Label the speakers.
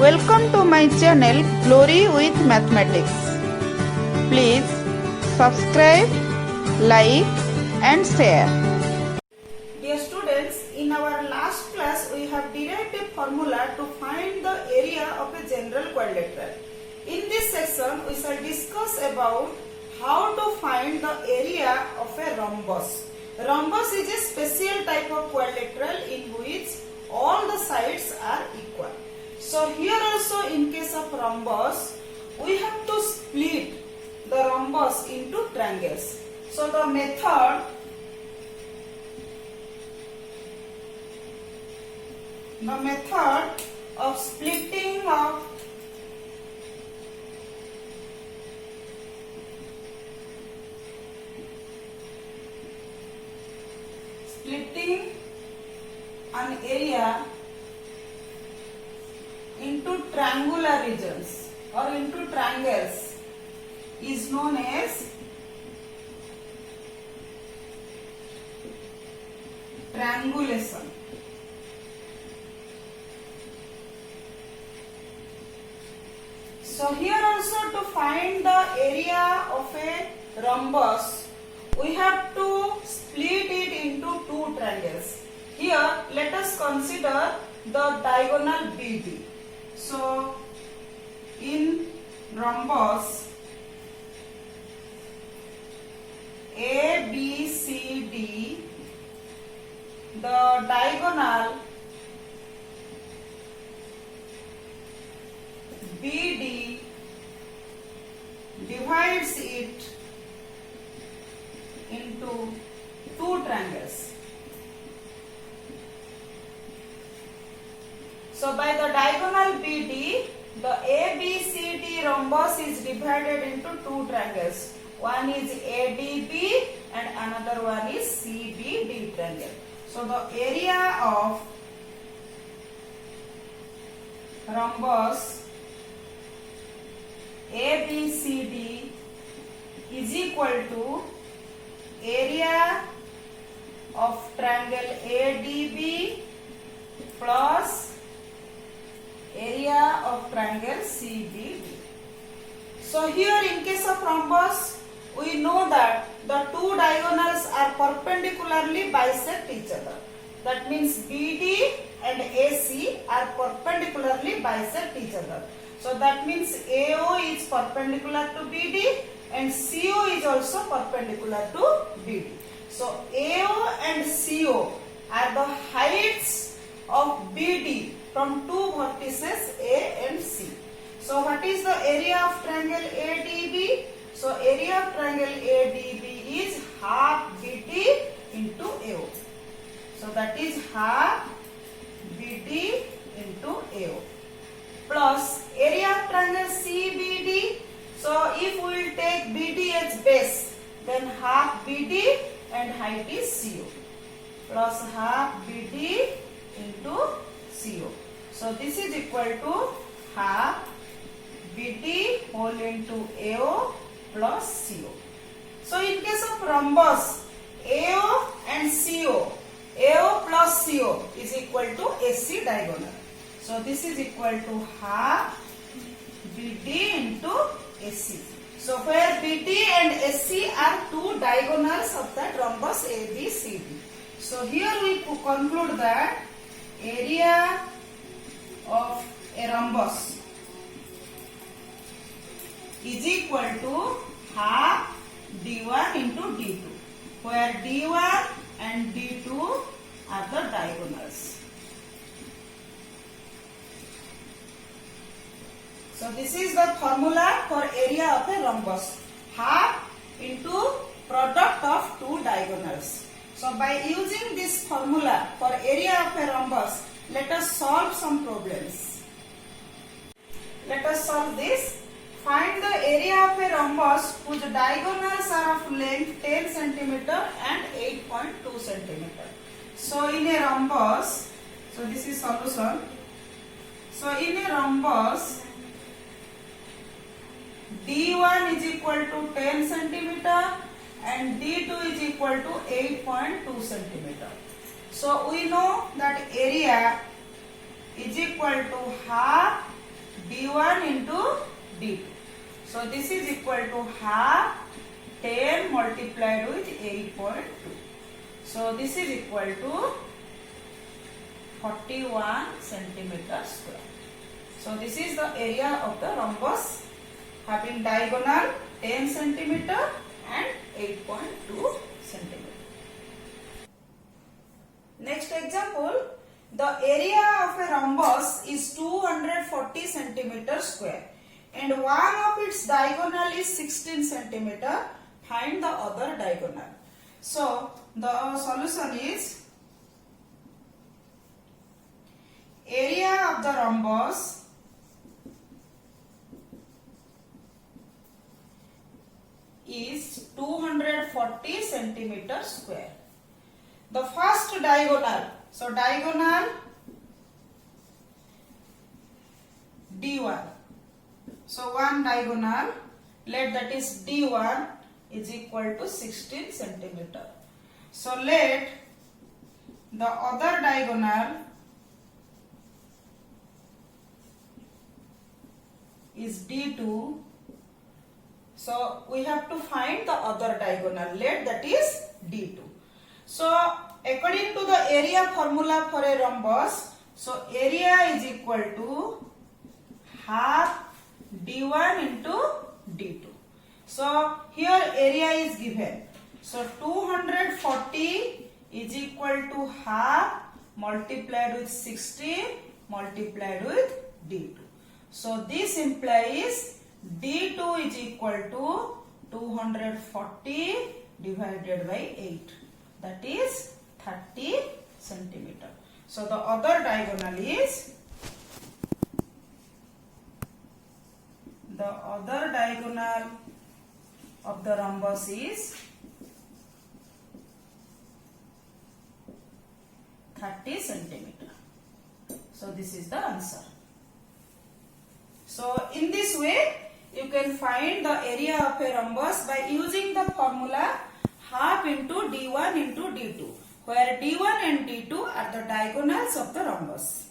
Speaker 1: Welcome to my channel Glory with Mathematics. Please subscribe, like and share.
Speaker 2: Dear students, in our last class we have derived a formula to find the area of a general quadrilateral. In this section we shall discuss about how to find the area of a rhombus. Rhombus is a special type of quadrilateral in which all the sides are equal. So here also in case of rhombus, we have to split the rhombus into triangles. So the method of splitting an area into triangular regions or into triangles is known as triangulation. So here also to find the area of a rhombus, we have to split it into two triangles. Here let us consider the diagonal BD. So in rhombus ABCD, the diagonal BD divides it into two triangles. So by the diagonal BD, the ABCD rhombus is divided into two triangles. One is ADB and another one is CBD triangle. So the area of rhombus ABCD is equal to area of triangle ADB plus area of triangle CBD. So here in case of rhombus, we know that the two diagonals are perpendicularly bisect each other. That means BD and AC are perpendicularly bisect each other. So that means AO is perpendicular to BD and CO is also perpendicular to BD. So AO and CO are the heights of BD from two vertices A and C. So what is the area of triangle ADB? So area of triangle ADB is half BD into AO. So that is half BD into AO plus area of triangle CBD. So if we will take BD as base, then half BD and height is CO plus half BD into CO. So this is equal to half BD whole into AO plus CO. So in case of rhombus, AO and CO, AO plus CO is equal to AC diagonal. So this is equal to half BD into AC. So where BD and AC are two diagonals of that rhombus ABCD. So here we conclude that area of a rhombus is equal to half D1 into D2, where D1 and D2 are the diagonals. So this is the formula for area of a rhombus, half into product of two diagonals. So by using this formula for area of a rhombus, let us solve some problems. Let us solve this. Find the area of a rhombus whose diagonals are of length 10 cm and 8.2 cm. So in a rhombus, so this is solution. So in a rhombus, D1 is equal to 10 cm and D2 is equal to 8.2 cm. So we know that area is equal to half d1 into d2. So this is equal to half 10 multiplied with 8.2. So this is equal to 41 centimeter square. So this is the area of the rhombus having diagonal 10 centimeter and 8.2 centimeter. Next example, the area of a rhombus is 240 centimeter square and one of its diagonal is 16 centimeter. Find the other diagonal. So the solution is area of the rhombus is 240 centimeter square. The first diagonal, so diagonal D1. So one diagonal, let that is D1 is equal to 16 centimeter. So let the other diagonal is D2. So we have to find the other diagonal, let that is D2. So according to the area formula for a rhombus, so area is equal to half D1 into D2. So here area is given. So 240 is equal to half multiplied with 16 multiplied with D2. So this implies D2 is equal to 240 divided by 8. That is 30 centimeter. So the other diagonal is of the rhombus is 30 centimeter. So this is the answer. So in this way you can find the area of a rhombus by using the formula half into D1 into D2, where D1 and D2 are the diagonals of the rhombus.